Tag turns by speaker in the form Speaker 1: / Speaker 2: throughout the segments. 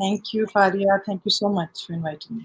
Speaker 1: Thank you, Faria. Thank you so much for inviting me.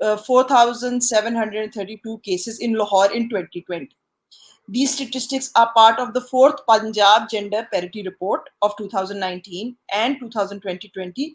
Speaker 1: 4,732 cases in Lahore in 2020. These statistics are part of the fourth Punjab Gender Parity Report of 2019 and 2020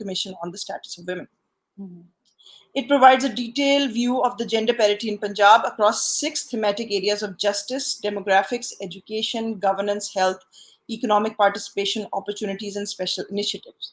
Speaker 1: Commission on the Status of Women. It provides a detailed view of the gender parity in Punjab across 6 thematic areas of justice, demographics, education, governance, health, economic participation, opportunities and special initiatives.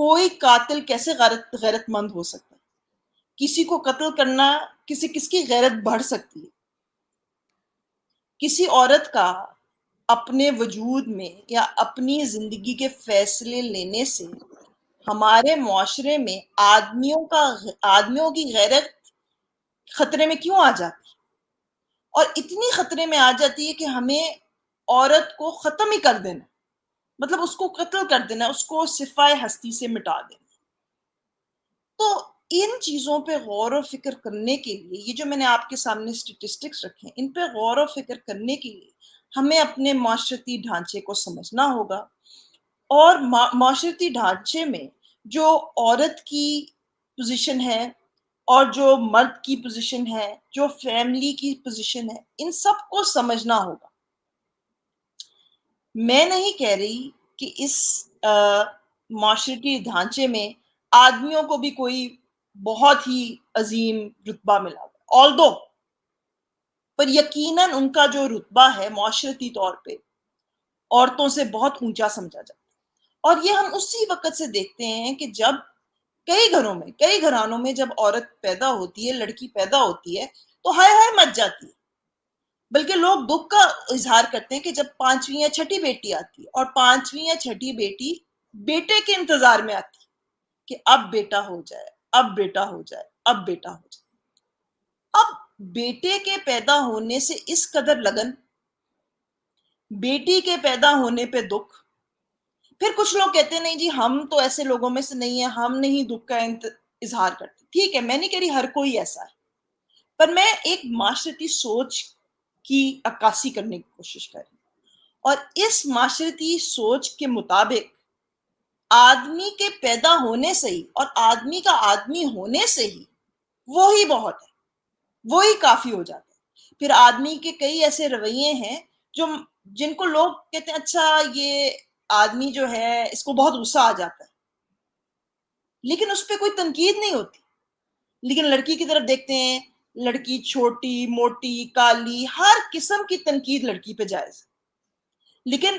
Speaker 1: کوئی قاتل کیسے غیرت مند ہو سکتا ہے؟ کسی کو قتل کرنا کس کی غیرت بڑھ سکتی ہے؟ کسی عورت کا اپنے وجود میں یا اپنی زندگی کے فیصلے لینے سے ہمارے معاشرے میں آدمیوں کی غیرت خطرے میں کیوں آ جاتی ہے؟ اور اتنی خطرے میں آ جاتی ہے کہ ہمیں عورت کو ختم ہی کر دینا، مطلب اس کو قتل کر دینا، اس کو صفائے ہستی سے مٹا دینا۔ تو ان چیزوں پہ غور و فکر کرنے کے لیے، یہ جو میں نے آپ کے سامنے اسٹیٹسٹکس رکھے ہیں، ان پہ غور و فکر کرنے کے لیے ہمیں اپنے معاشرتی ڈھانچے کو سمجھنا ہوگا، اور معاشرتی ڈھانچے میں جو عورت کی پوزیشن ہے اور جو مرد کی پوزیشن ہے، جو فیملی کی پوزیشن ہے، ان سب کو سمجھنا ہوگا۔ میں نہیں کہہ رہی کہ اس معاشرتی ڈھانچے میں آدمیوں کو بھی کوئی بہت ہی عظیم رتبہ ملا، آلدو پر یقیناً ان کا جو رتبہ ہے معاشرتی طور پہ عورتوں سے بہت اونچا سمجھا جاتا ہے۔ اور یہ ہم اسی وقت سے دیکھتے ہیں کہ جب کئی گھرانوں میں جب عورت پیدا ہوتی ہے، لڑکی پیدا ہوتی ہے، تو ہائے ہائے مچ جاتی ہے، بلکہ لوگ دکھ کا اظہار کرتے ہیں کہ جب 5ویں یا 6ٹھی بیٹی آتی ہے، اور 5ویں یا 6ٹھی بیٹی بیٹے کے انتظار میں آتی ہے کہ اب بیٹا ہو جائے، اب بیٹا ہو جائے، اب بیٹا ہو جائے۔ اب بیٹے کے پیدا ہونے سے اس قدر لگن، بیٹی کے پیدا ہونے پہ دکھ۔ پھر کچھ لوگ کہتے ہیں نہیں جی ہم تو ایسے لوگوں میں سے نہیں ہیں، ہم نہیں دکھ کا اظہار کرتے۔ ٹھیک ہے، میں نہیں کہہ رہی ہر کوئی ایسا ہے، پر میں ایک معاشرتی سوچ کی عکاسی کرنے کی کوشش کر رہی ہوں، اور اس معاشرتی سوچ کے مطابق آدمی کے پیدا ہونے سے ہی اور آدمی کا آدمی ہونے سے ہی وہی بہت ہے، وہی کافی ہو جاتا ہے۔ پھر آدمی کے کئی ایسے رویے ہیں جن کو لوگ کہتے ہیں اچھا یہ آدمی جو ہے اس کو بہت غصہ آ جاتا ہے، لیکن اس پہ کوئی تنقید نہیں ہوتی۔ لیکن لڑکی کی طرف دیکھتے ہیں، لڑکی چھوٹی موٹی کالی، ہر قسم کی تنقید لڑکی پہ جائز، لیکن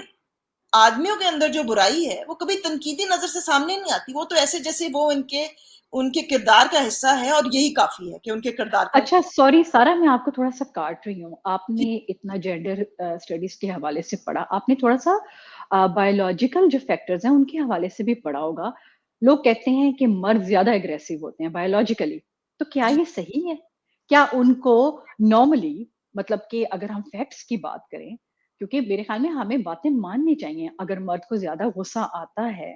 Speaker 1: آدمیوں کے اندر جو برائی ہے وہ کبھی تنقیدی نظر سے سامنے نہیں آتی۔ وہ تو ایسے جیسے وہ ان کے کردار کا حصہ ہے، اور یہی کافی ہے کہ ان کے کردار کا
Speaker 2: اچھا سوری سارا، میں آپ کو تھوڑا سا کاٹ رہی ہوں، آپ نے اتنا جینڈر اسٹڈیز کے حوالے سے پڑھا، آپ نے تھوڑا سا بایولوجیکل جو فیکٹرز ہیں ان کے حوالے سے بھی پڑھا ہوگا۔ لوگ کہتے ہیں کہ مرد زیادہ اگریسو ہوتے ہیں بایولوجیکلی، تو کیا
Speaker 1: جی۔
Speaker 2: یہ صحیح ہے؟ کیا ان کو نارملی، مطلب کہ اگر ہم فیکٹس کی بات کریں، کیونکہ میرے خیال میں ہمیں باتیں ماننی چاہیے، اگر مرد کو زیادہ غصہ آتا ہے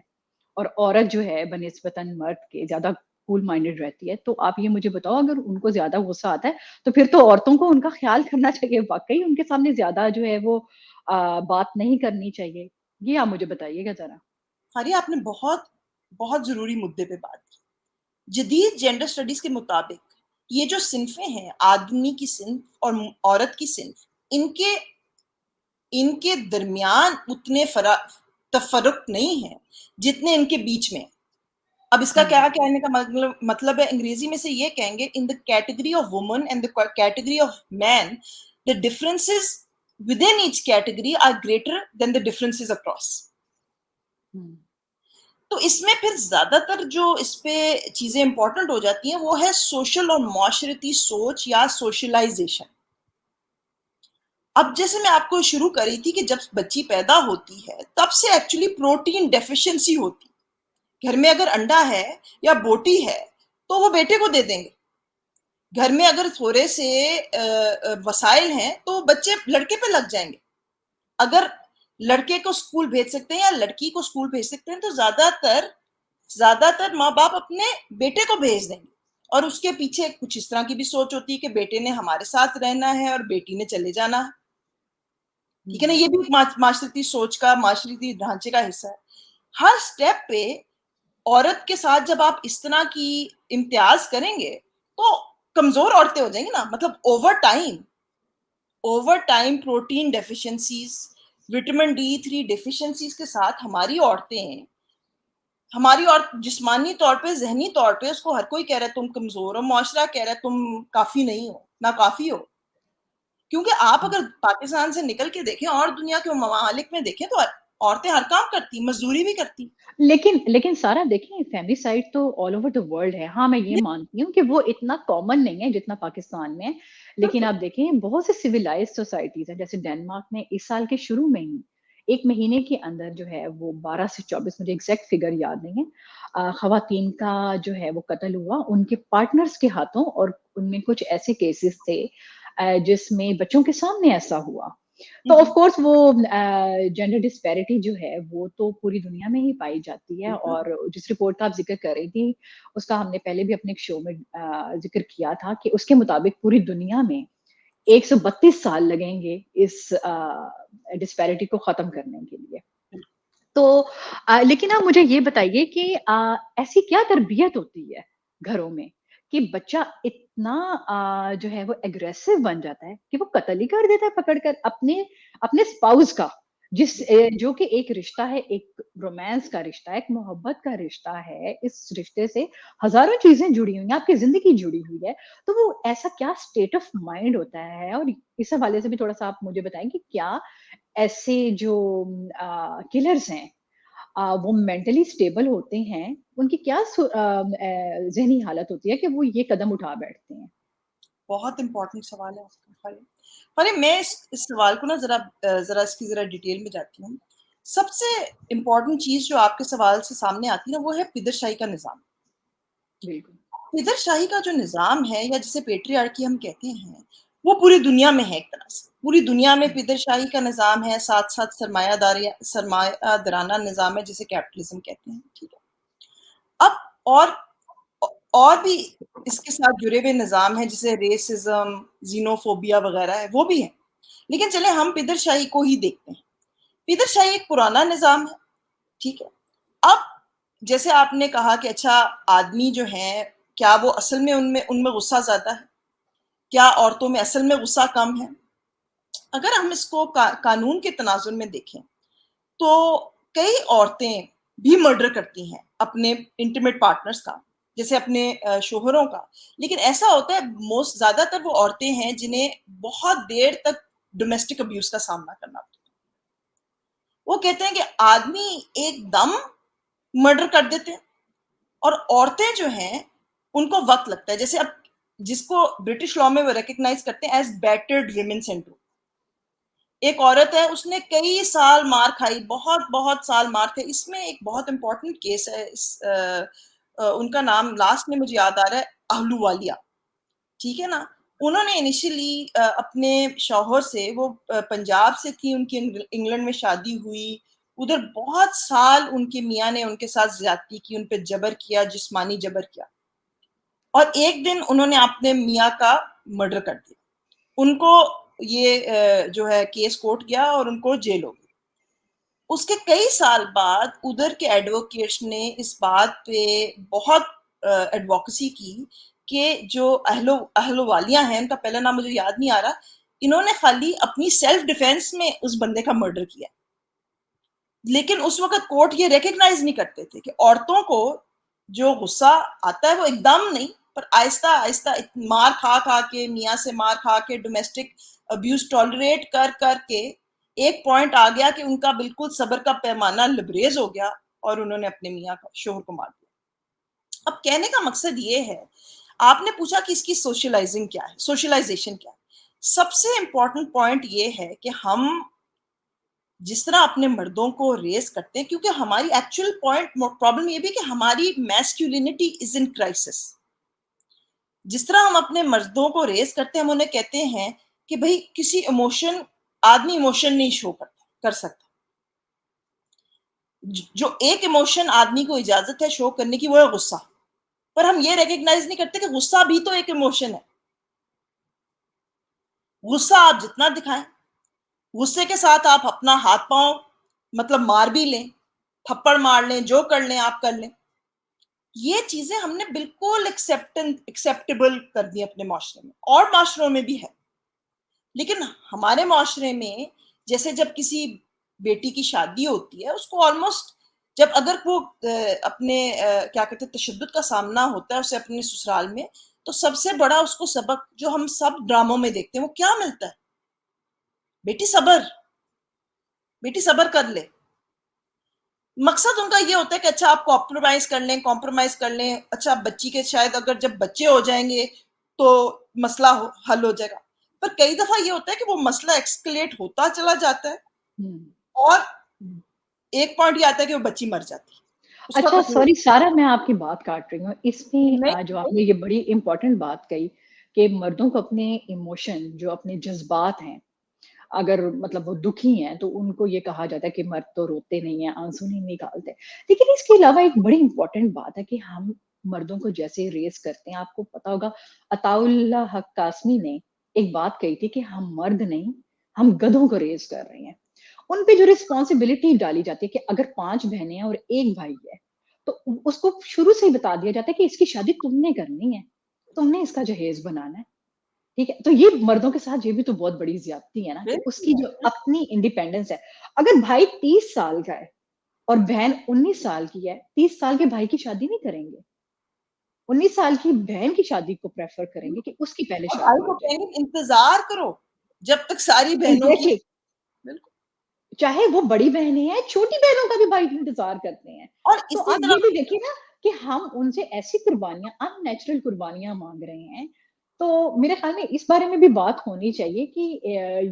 Speaker 2: اور عورت جو ہے بنسبتاً مرد کے زیادہ کول مائنڈیڈ رہتی ہے، تو آپ یہ مجھے بتاؤ اگر ان کو زیادہ غصہ آتا ہے تو پھر تو عورتوں کو ان کا خیال کرنا چاہیے، واقعی ان کے سامنے زیادہ جو ہے وہ بات نہیں کرنی چاہیے؟ یہ آپ مجھے بتائیے گا ذرا۔
Speaker 1: ہاریہ، آپ نے بہت بہت ضروری مدے پہ بات کی۔ جدید جینڈر سٹڈیز کے مطابق یہ جو صنفیں ہیں، آدمی کی صنف اور عورت کی صنف، ان کے درمیان اتنے تفرق نہیں ہے جتنے ان کے بیچ میں۔ اب اس کا کیا کہنے کا مطلب ہے، انگریزی میں سے یہ کہیں گے in the category of women and the category of men the differences within each category are greater than the differences across. تو اس میں پھر زیادہ تر جو اس پہ چیزیں امپورٹنٹ ہو جاتی ہیں وہ ہے سوشل اور معاشرتی سوچ یا سوشلائزیشن۔ اب جیسے میں آپ کو شروع کر رہی تھی کہ جب بچی پیدا ہوتی ہے تب سے ایکچولی پروٹین ڈیفیشنسی ہوتی، گھر میں اگر انڈا ہے یا بوٹی ہے تو وہ بیٹے کو دے دیں گے، گھر میں اگر تھوڑے سے وسائل ہیں تو بچے لڑکے پہ لگ جائیں گے۔ اگر لڑکے کو اسکول بھیج سکتے ہیں یا لڑکی کو اسکول بھیج سکتے ہیں تو زیادہ تر ماں باپ اپنے بیٹے کو بھیج دیں گے، اور اس کے پیچھے کچھ اس طرح کی بھی سوچ ہوتی ہے کہ بیٹے نے ہمارے ساتھ رہنا ہے اور بیٹی نے چلے جانا ہے۔ ٹھیک ہے نا، یہ بھی معاشرتی سوچ کا، معاشرتی ڈھانچے کا حصہ ہے۔ ہر سٹیپ پہ عورت کے ساتھ جب آپ اس طرح کی امتیاز کریں گے تو کمزور عورتیں ہو جائیں گی نا، مطلب over time protein deficiencies, vitamin D3 deficiencies کے ساتھ ہماری عورت جسمانی طور پہ، ذہنی طور پہ اس کو ہر کوئی کہہ رہا ہے تم کمزور ہو، معاشرہ کہہ رہا ہے تم کافی نہیں ہو، ناکافی ہو۔ کیونکہ آپ اگر پاکستان سے نکل کے دیکھیں اور دنیا کے ممالک میں دیکھیں تو عورتیں ہر کام کرتی, مزدوری بھی کرتی.
Speaker 2: لیکن سارا دیکھیں فیملی سائڈ تو آل اوور دا ورلڈ ہے. ہاں میں یہ مانتی ہوں کہ وہ اتنا کامن نہیں ہے جتنا پاکستان میں ہے. لیکن آپ دیکھیں بہت سے سویلائز سوسائٹیز ہیں, جیسے ڈینمارک میں اس سال کے شروع میں ہی 1 مہینے کے اندر جو ہے وہ 12 سے 24, مجھے ایگزیکٹ فگر یاد نہیں ہے, خواتین کا جو ہے وہ قتل ہوا ان کے پارٹنرز کے ہاتھوں, اور ان میں کچھ ایسے کیسز تھے جس میں بچوں کے سامنے ایسا ہوا. تو آف کورس وہ جینڈر ڈسپیرٹی جو ہے وہ تو پوری دنیا میں ہی پائی جاتی ہے. اور جس رپورٹ کا آپ ذکر کر رہی تھی اس کا ہم نے پہلے بھی اپنے ایک شو میں ذکر کیا تھا کہ اس کے مطابق پوری دنیا میں 132 سال لگیں گے اس ڈسپیرٹی کو ختم کرنے کے لیے. تو لیکن آپ مجھے یہ بتائیے کہ ایسی کیا تربیت ہوتی ہے گھروں میں کہ بچہ اتنا جو ہے وہ اگریسو بن جاتا ہے کہ وہ قتل ہی کر دیتا ہے پکڑ کر اپنے اسپاؤس کا, جو کہ ایک رشتہ ہے, ایک رومانس کا رشتہ ہے, ایک محبت کا رشتہ ہے. اس رشتے سے ہزاروں چیزیں جڑی ہوئی ہیں, آپ کی زندگی جڑی ہوئی ہے. تو وہ ایسا کیا اسٹیٹ آف مائنڈ ہوتا ہے, اور اس حوالے سے بھی تھوڑا سا آپ مجھے بتائیں کہ کیا ایسے جو کلرز ہیں وہ مینٹلی اسٹیبل ہوتے ہیں, ان کی کیا ذہنی حالت ہوتی ہے کہ وہ یہ قدم اٹھا بیٹھتے ہیں.
Speaker 1: بہت امپورٹنٹ سوال ہے آپ کا. فریم میں اس سوال کو نا ذرا اس کی ذرا ڈیٹیل میں جاتی ہوں. سب سے امپورٹنٹ چیز جو آپ کے سوال سے سامنے آتی ہے نا وہ ہے پدر شاہی کا نظام.
Speaker 2: بالکل.
Speaker 1: پدر شاہی کا جو نظام ہے یا جسے پیٹریارکی ہم کہتے ہیں وہ پوری دنیا میں ہے. ایک طرح سے پوری دنیا میں پدر شاہی کا نظام ہے, ساتھ ساتھ سرمایہ دارانہ نظام ہے جسے کیپٹلزم کہتے ہیں. ٹھیک ہے. اب اور بھی اس کے ساتھ جڑے ہوئے نظام ہیں جسے ریسزم, زینوفوبیا وغیرہ ہے, وہ بھی ہیں. لیکن چلے ہم پدر شاہی کو ہی دیکھتے ہیں. پدر شاہی ایک پرانا نظام ہے. ٹھیک ہے. اب جیسے آپ نے کہا کہ اچھا آدمی جو ہیں کیا وہ اصل میں ان میں غصہ زیادہ ہے, کیا عورتوں میں اصل میں غصہ کم ہے. اگر ہم اس کو قانون کے تناظر میں دیکھیں تو کئی عورتیں بھی مرڈر کرتی ہیں اپنے انٹیمیٹ پارٹنرز کا, جیسے اپنے شوہروں کا. لیکن ایسا ہوتا ہے موسٹ زیادہ تر وہ عورتیں ہیں جنہیں بہت دیر تک ڈومیسٹک ابیوز کا سامنا کرنا پڑتا ہے. وہ کہتے ہیں کہ آدمی ایک دم مرڈر کر دیتے ہیں اور عورتیں جو ہیں ان کو وقت لگتا ہے. جیسے اب جس کو برٹش لا میں وہ ریکگنائز کرتے ہیں ایز بیٹرڈ ویمن سنڈروم. ایک عورت ہے, اس نے کئی سال مار کھائی, بہت سال مار کھائی. اس میں ایک بہت امپورٹنٹ کیس ہے, ان کا نام لاسٹ میں مجھے یاد آ رہا ہے, اہلووالیہ. ٹھیک ہے نا. انہوں نے انیشلی اپنے شوہر سے, وہ پنجاب سے تھی, ان کی انگلینڈ میں شادی ہوئی, ادھر بہت سال ان کے میاں نے ان کے ساتھ زیادتی کی, ان پہ جبر کیا, جسمانی جبر کیا, اور ایک دن انہوں نے اپنے میاں کا مرڈر کر دیا. ان کو یہ جو ہے کیس کورٹ گیا اور ان کو جیل ہو گئی. اس کے کئی سال بعد ادھر کے ایڈوکیٹس نے اس بات پہ بہت ایڈوکیسی کی کہ جو اہلووالیاں ہیں, ان کا پہلا نام مجھے یاد نہیں آ رہا, انہوں نے خالی اپنی سیلف ڈیفense میں اس بندے کا مرڈر کیا. لیکن اس وقت کورٹ یہ ریکگنائز نہیں کرتے تھے کہ عورتوں کو جو غصہ آتا ہے وہ ایک دم نہیں, پر آہستہ آہستہ مار کھا کے, میاں سے مار کھا کے, ڈومیسٹک ابیوز ٹالریٹ کر کے ایک پوائنٹ آ گیا کہ ان کا بالکل صبر کا پیمانہ لبریز ہو گیا اور انہوں نے اپنے میاں کا, شوہر کو مار دیا. اب کہنے کا مقصد یہ ہے, آپ نے پوچھا کہ اس کی سوشلائزنگ کیا ہے, سوشلائزیشن کیا ہے. سب سے امپورٹنٹ پوائنٹ یہ ہے کہ ہم جس طرح اپنے مردوں کو ریز کرتے ہیں, کیونکہ ہماری ایکچوئل پرابلم یہ بھی کہ ہماری میسکیولینٹی از ان کرائسس. جس طرح ہم اپنے مردوں کو ریز کرتے ہیں, ہم انہیں کہتے ہیں کہ بھئی کسی ایموشن, آدمی ایموشن نہیں شو کر سکتا. جو ایک ایموشن آدمی کو اجازت ہے شو کرنے کی وہ ہے غصہ, پر ہم یہ ریکگنائز نہیں کرتے کہ غصہ بھی تو ایک ایموشن ہے. غصہ آپ جتنا دکھائیں, غصے کے ساتھ آپ اپنا ہاتھ پاؤں مطلب مار بھی لیں, تھپڑ مار لیں, جو کر لیں آپ کر لیں. یہ چیزیں ہم نے بالکل ایکسیپٹیبل کر دی اپنے معاشرے میں, اور معاشروں میں بھی ہے. لیکن ہمارے معاشرے میں جیسے جب کسی بیٹی کی شادی ہوتی ہے, اس کو آلموسٹ جب اگر وہ اپنے کیا کہتے ہیں تشدد کا سامنا ہوتا ہے اسے اپنے سسرال میں, تو سب سے بڑا اس کو سبق جو ہم سب ڈراموں میں دیکھتے ہیں وہ کیا ملتا ہے, بیٹی صبر کر لے. مقصد ان کا یہ ہوتا ہے کہ اچھا آپ کمپرومائز کر لیں, اچھا بچی کے شاید اگر جب بچے ہو جائیں گے تو مسئلہ حل ہو جائے گا. پر کئی دفعہ یہ ہوتا ہے کہ وہ مسئلہ ایکسکلیٹ ہوتا چلا جاتا ہے اور ایک پوائنٹ یہ آتا ہے کہ وہ بچی مر جاتی ہے. اس کا
Speaker 2: اچھا
Speaker 1: کچھ
Speaker 2: سوری سارا, میں آپ کی بات کاٹ رہی ہوں. اس میں جو آپ
Speaker 1: نہیں.
Speaker 2: نے یہ بڑی امپورٹنٹ بات کہی کہ مردوں کو اپنے ایموشن, جو اپنے جذبات ہیں, اگر مطلب وہ دکھی ہیں تو ان کو یہ کہا جاتا ہے کہ مرد تو روتے نہیں ہیں, آنسو نہیں نکالتے. لیکن اس کے علاوہ ایک بڑی امپورٹنٹ بات ہے کہ ہم مردوں کو جیسے ریز کرتے ہیں, آپ کو پتا ہوگا عطا اللہ حق قاسمی نے ایک بات کہی تھی کہ ہم مرد نہیں, ہم گدھوں کو ریز کر رہے ہیں. ان پہ جو رسپانسبلٹی ڈالی جاتی ہے کہ اگر 5 بہنیں ہیں اور ایک بھائی ہے تو اس کو شروع سے ہی بتا دیا جاتا ہے کہ اس کی شادی تم نے کرنی ہے, تم نے اس کا جہیز بنانا ہے. ٹھیک ہے, تو یہ مردوں کے ساتھ یہ بھی تو بہت بڑی زیادتی ہے نا کہ اس کی جو اپنی انڈیپینڈنس ہے. اگر بھائی 30 سال کا ہے اور بہن 19 سال کی ہے, 30 سال کے بھائی کی شادی نہیں کریں گے, 19 سال کی بہن کی شادی کو پریفر کریں گے کہ اس کی پہلے
Speaker 1: اور بھائی
Speaker 2: شادی
Speaker 1: کو
Speaker 2: ہو جائے.
Speaker 1: کہیں گے انتظار کرو جب تک ساری بہنوں کی.
Speaker 2: ایگزیکٹلی,
Speaker 1: بالکل.
Speaker 2: چاہے وہ بڑی بہنیں ہیں, چھوٹی بہنوں کا بھی بھائی انتظار کرتے ہیں.
Speaker 1: اور
Speaker 2: تو
Speaker 1: اسی
Speaker 2: آپ
Speaker 1: طرح
Speaker 2: یہ بھی دیکھیے نا کہ ہم ان سے ایسی قربانیاں, ان نیچرل قربانیاں مانگ رہے ہیں. تو میرے خیال میں اس بارے میں بھی بات ہونی چاہیے کہ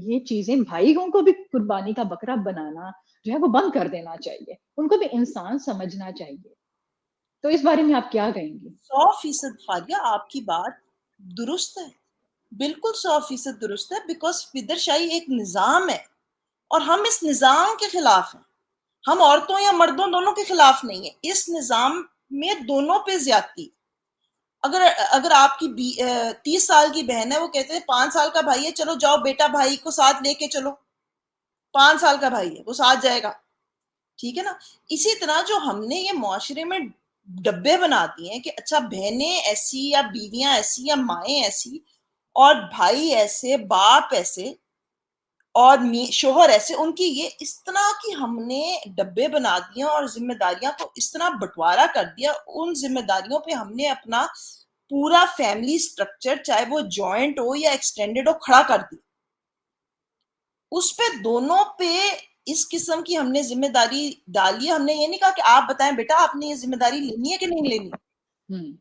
Speaker 2: یہ چیزیں بھائیوں کو بھی قربانی کا بکرا بنانا جو ہے وہ بند کر دینا چاہیے, ان کو بھی انسان سمجھنا چاہیے. تو اس بارے میں آپ کیا کہیں گی؟
Speaker 1: 100% فاریہ آپ کی بات درست ہے, بالکل 100% درست ہے. بیکاز فدر شاہی ایک نظام ہے اور ہم اس نظام کے خلاف ہیں. ہم عورتوں یا مردوں دونوں کے خلاف نہیں ہیں, اس نظام میں دونوں پہ زیادتی. اگر آپ کی 30 سال کی بہن ہے, وہ کہتے ہیں 5 سال کا بھائی ہے, چلو جاؤ بیٹا بھائی کو ساتھ لے کے چلو, 5 سال کا بھائی ہے وہ ساتھ جائے گا, ٹھیک ہے نا. اسی طرح جو ہم نے یہ معاشرے میں ڈبے بنا دیے ہیں کہ اچھا بہنیں ایسی یا بیویاں ایسی یا مائیں ایسی اور بھائی ایسے, باپ ایسے اور شوہر ایسے, ان کی یہ اس طرح کی ہم نے ڈبے بنا دیے اور ذمہ داریاں کو اس طرح بٹوارا کر دیا. ان ذمہ داریوں پہ ہم نے اپنا پورا فیملی سٹرکچر, چاہے وہ جوائنٹ ہو یا ایکسٹینڈڈ ہو, کھڑا کر دی. اس پہ دونوں پہ اس قسم کی ہم نے ذمہ داری ڈالی. ہم نے یہ نہیں کہا کہ آپ بتائیں بیٹا آپ نے یہ ذمہ داری لینی ہے کہ نہیں لینی.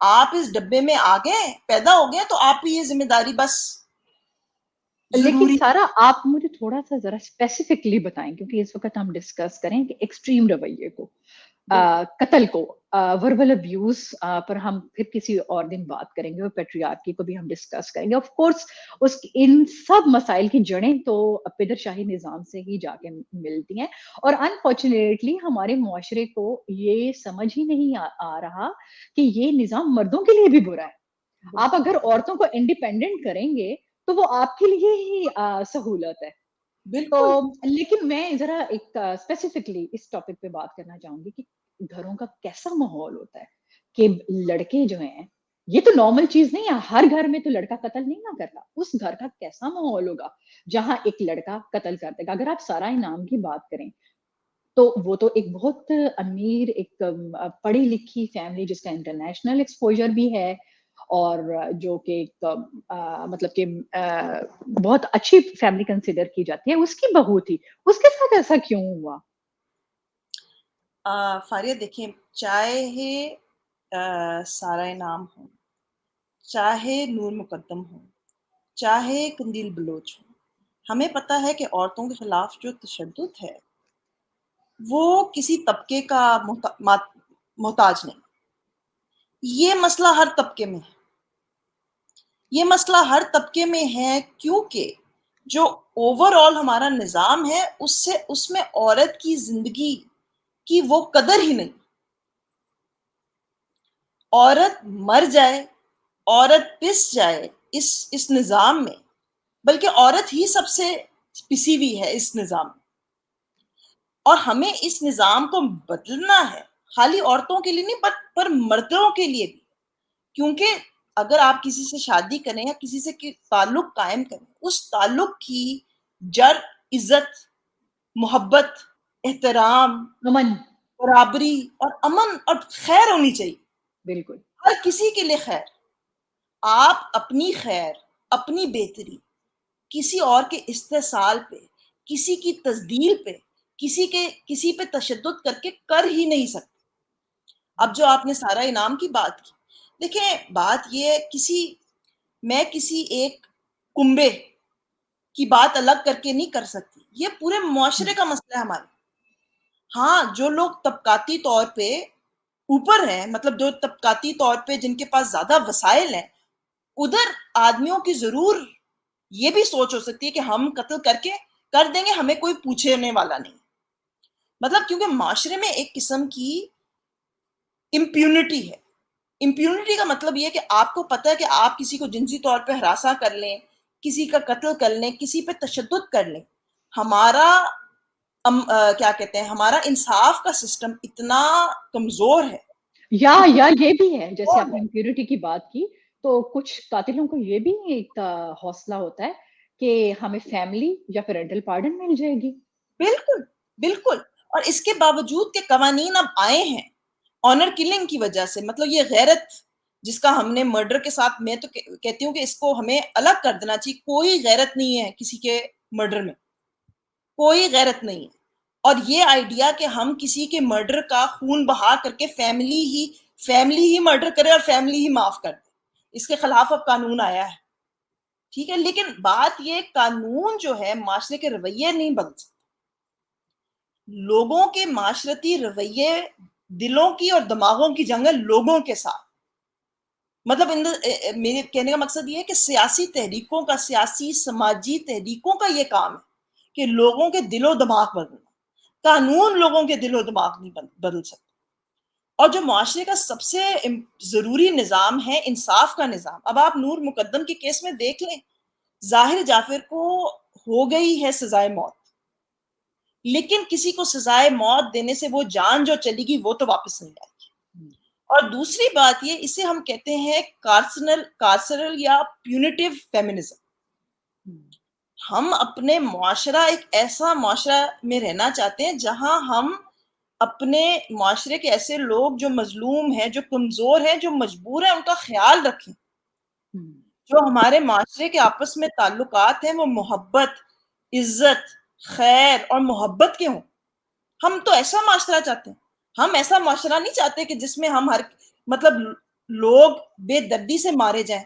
Speaker 1: آپ اس ڈبے میں آ گئے, پیدا ہو گئے, تو آپ کی یہ ذمہ داری بس
Speaker 2: لیکن
Speaker 1: ضروری.
Speaker 2: سارا آپ مجھے تھوڑا سا ذرا اسپیسیفکلی بتائیں, کیونکہ اس وقت ہم ڈسکس کریں کہ ایکسٹریم رویے کو, قتل کو, وربل ابیوز پر ہم پھر کسی اور دن بات کریں گے, اور پیٹریارکی کو بھی ہم ڈسکس کریں گے. آف کورس ان سب مسائل کی جڑیں تو پدر شاہی نظام سے ہی جا کے ملتی ہیں, اور انفارچونیٹلی ہمارے معاشرے کو یہ سمجھ ہی نہیں آ رہا کہ یہ نظام مردوں کے لیے بھی برا ہے. آپ اگر عورتوں کو انڈیپینڈنٹ کریں گے تو وہ آپ کے لیے ہی سہولت ہے. تو
Speaker 1: بالکل.
Speaker 2: لیکن میں ذرا ایک اسپیسیفکلی اس ٹاپک پہ بات کرنا چاہوں گی کہ گھروں کا کیسا ماحول ہوتا ہے کہ لڑکے جو ہیں, یہ تو نارمل چیز نہیں ہے, ہر گھر میں تو لڑکا قتل نہیں نہ کرتا. اس گھر کا کیسا ماحول ہوگا جہاں ایک لڑکا قتل کر دے گا. اگر آپ سارا انعام کی بات کریں تو وہ تو ایک بہت امیر, ایک پڑھی لکھی فیملی جس کا انٹرنیشنل ایکسپوجر بھی ہے, اور جو کہ مطلب کہ بہت اچھی فیملی کنسیڈر کی جاتی ہے, اس کی بہو تھی, اس کے ساتھ ایسا کیوں ہوا؟
Speaker 1: فاریہ دیکھیں, چاہے سارا انعام ہو, چاہے نور مقدم ہو, چاہے قندیل بلوچ ہو, ہمیں پتہ ہے کہ عورتوں کے خلاف جو تشدد ہے وہ کسی طبقے کا محتاج نہیں. یہ مسئلہ ہر طبقے میں ہے, یہ مسئلہ ہر طبقے میں ہے, کیونکہ جو اوور آل ہمارا نظام ہے اس میں عورت کی زندگی کی وہ قدر ہی نہیں. عورت مر جائے, عورت پس جائے اس نظام میں, بلکہ عورت ہی سب سے پسی ہوئی ہے اس نظام میں. اور ہمیں اس نظام کو بدلنا ہے, خالی عورتوں کے لیے نہیں پر مردوں کے لیے بھی. کیونکہ اگر آپ کسی سے شادی کریں یا کسی سے تعلق قائم کریں, اس تعلق کی جڑ عزت, محبت, احترام,
Speaker 2: امن.
Speaker 1: برابری اور امن اور خیر ہونی چاہیے.
Speaker 2: بالکل.
Speaker 1: ہر کسی کے لیے خیر. آپ اپنی خیر, اپنی بہتری کسی اور کے استحصال پہ, کسی کی تزدیل پہ, کسی پہ تشدد کر کے کر ہی نہیں سکتے. اب جو آپ نے سارا انعام کی بات کی, دیکھیں بات یہ میں کسی ایک کنبے کی بات الگ کر کے نہیں کر سکتی, یہ پورے معاشرے کا مسئلہ ہے ہمارے. ہاں جو لوگ طبقاتی طور پہ اوپر ہیں, مطلب جو طبقاتی طور پہ جن کے پاس زیادہ وسائل ہیں, ادھر آدمیوں کی ضرور یہ بھی سوچ ہو سکتی ہے کہ ہم قتل کر دیں گے, ہمیں کوئی پوچھنے والا نہیں. مطلب کیونکہ معاشرے میں ایک قسم کی امپیونٹی ہے. امپیونٹی کا مطلب یہ کہ آپ کو پتہ ہے کہ آپ کسی کو جنسی طور پہ ہراساں کر لیں, کسی کا قتل کر لیں, کسی پہ تشدد کر لیں, ہمارا کیا کہتے ہیں, ہمارا انصاف کا سسٹم اتنا کمزور ہے.
Speaker 2: یا یہ بھی ہے, جیسے آپ نے امپیورٹی کی بات کی, تو کچھ قاتلوں کو یہ بھی ایک حوصلہ ہوتا ہے کہ ہمیں فیملی یا پیرنٹل پارڈن مل جائے گی.
Speaker 1: بالکل بالکل. اور اس کے باوجود کہ قوانین اب آئے ہیں آنر کلنگ کی وجہ سے, مطلب یہ غیرت جس کا ہم نے مرڈر کے ساتھ, میں تو کہتی ہوں کہ اس کو ہمیں الگ کر دینا چاہیے. کوئی غیرت نہیں ہے کسی کے مرڈر میں, کوئی غیرت نہیں ہے. اور یہ آئیڈیا کہ ہم کسی کے مرڈر کا خون بہا کر کے فیملی ہی مرڈر کرے اور فیملی ہی معاف کر دے, اس کے خلاف اب قانون آیا ہے, ٹھیک ہے. لیکن بات یہ, قانون جو ہے معاشرے کے رویے نہیں بدل سکتے. لوگوں کے معاشرتی رویے دلوں کی اور دماغوں کی جنگ ہے لوگوں کے ساتھ. مطلب میرے کہنے کا مقصد یہ ہے کہ سیاسی تحریکوں کا, سیاسی سماجی تحریکوں کا یہ کام ہے کہ لوگوں کے دل و دماغ بدلنا. قانون لوگوں کے دل و دماغ نہیں بدل سکتا. اور جو معاشرے کا سب سے ضروری نظام ہے انصاف کا نظام. اب آپ نور مقدم کے کیس میں دیکھ لیں, ظاہر جعفر کو ہو گئی ہے سزائے موت, لیکن کسی کو سزائے موت دینے سے وہ جان جو چلی گی وہ تو واپس نہیں آئے گی. اور دوسری بات یہ, اسے ہم کہتے ہیں کارسرل یا پیونیٹیو فیمنزم. ہم اپنے معاشرہ ایک ایسا معاشرہ میں رہنا چاہتے ہیں جہاں ہم اپنے معاشرے کے ایسے لوگ جو مظلوم ہیں, جو کمزور ہیں, جو مجبور ہیں, ان کا خیال رکھیں. جو ہمارے معاشرے کے آپس میں تعلقات ہیں وہ محبت, عزت, خیر اور محبت کے ہوں. ہم تو ایسا معاشرہ چاہتے ہیں. ہم ایسا معاشرہ نہیں چاہتے کہ جس میں ہم مطلب لوگ بے دردی سے مارے جائیں,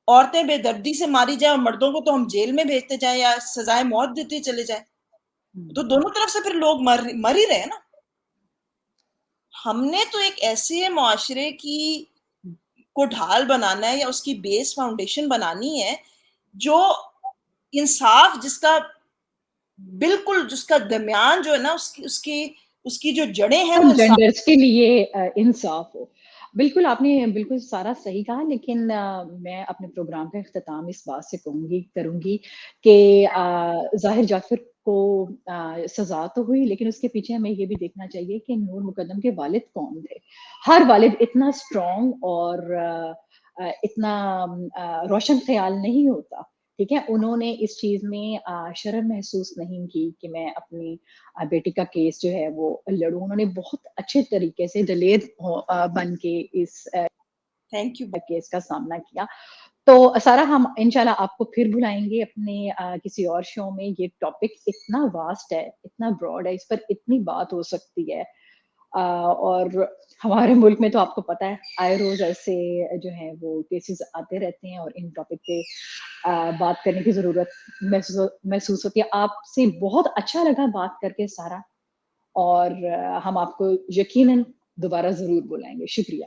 Speaker 1: عورتیں بے دردی سے ماری جائیں, اور مردوں کو تو ہم جیل میں بھیجتے جائیں یا سزائے موت دیتے چلے جائیں. تو دونوں طرف سے پھر لوگ مر ہی رہے نا. ہم نے تو ایک ایسے معاشرے کو ڈھال بنانا ہے یا اس کی بیس فاؤنڈیشن بنانی ہے جو انصاف, جس کا بالکل جس کا درمیان جو ہے نا, اس کی جو جڑیں ہیں وہ انصاف
Speaker 2: جینڈرز کے لیے انصاف ہو. بالکل آپ نے بالکل سارا صحیح کہا, لیکن میں اپنے پروگرام کا اختتام اس بات سے کروں گی کہ ظاہر جعفر کو سزا تو ہوئی, لیکن اس کے پیچھے ہمیں یہ بھی دیکھنا چاہیے کہ نور مقدم کے والد کون تھے. ہر والد اتنا اسٹرانگ اور اتنا روشن خیال نہیں ہوتا, ٹھیک ہے. انہوں نے اس چیز میں شرم محسوس نہیں کی کہ میں اپنی بیٹی کا کیس جو ہے وہ لڑوں. انہوں نے بہت اچھے طریقے سے دلیر بن کے اس
Speaker 1: تھینک یو
Speaker 2: کیس کا سامنا کیا. تو سارا ہم انشاءاللہ آپ کو پھر بلائیں گے اپنے کسی اور شو میں. یہ ٹاپک اتنا واسٹ ہے, اتنا براڈ ہے, اس پر اتنی بات ہو سکتی ہے. اور ہمارے ملک میں تو آپ کو پتا ہے آئے روز ایسے جو ہیں وہ کیسز آتے رہتے ہیں, اور ان ٹاپک پہ بات کرنے کی ضرورت محسوس ہوتی ہے. آپ سے بہت اچھا لگا بات کر کے سارا, اور ہم آپ کو یقیناً دوبارہ ضرور بلائیں گے. شکریہ.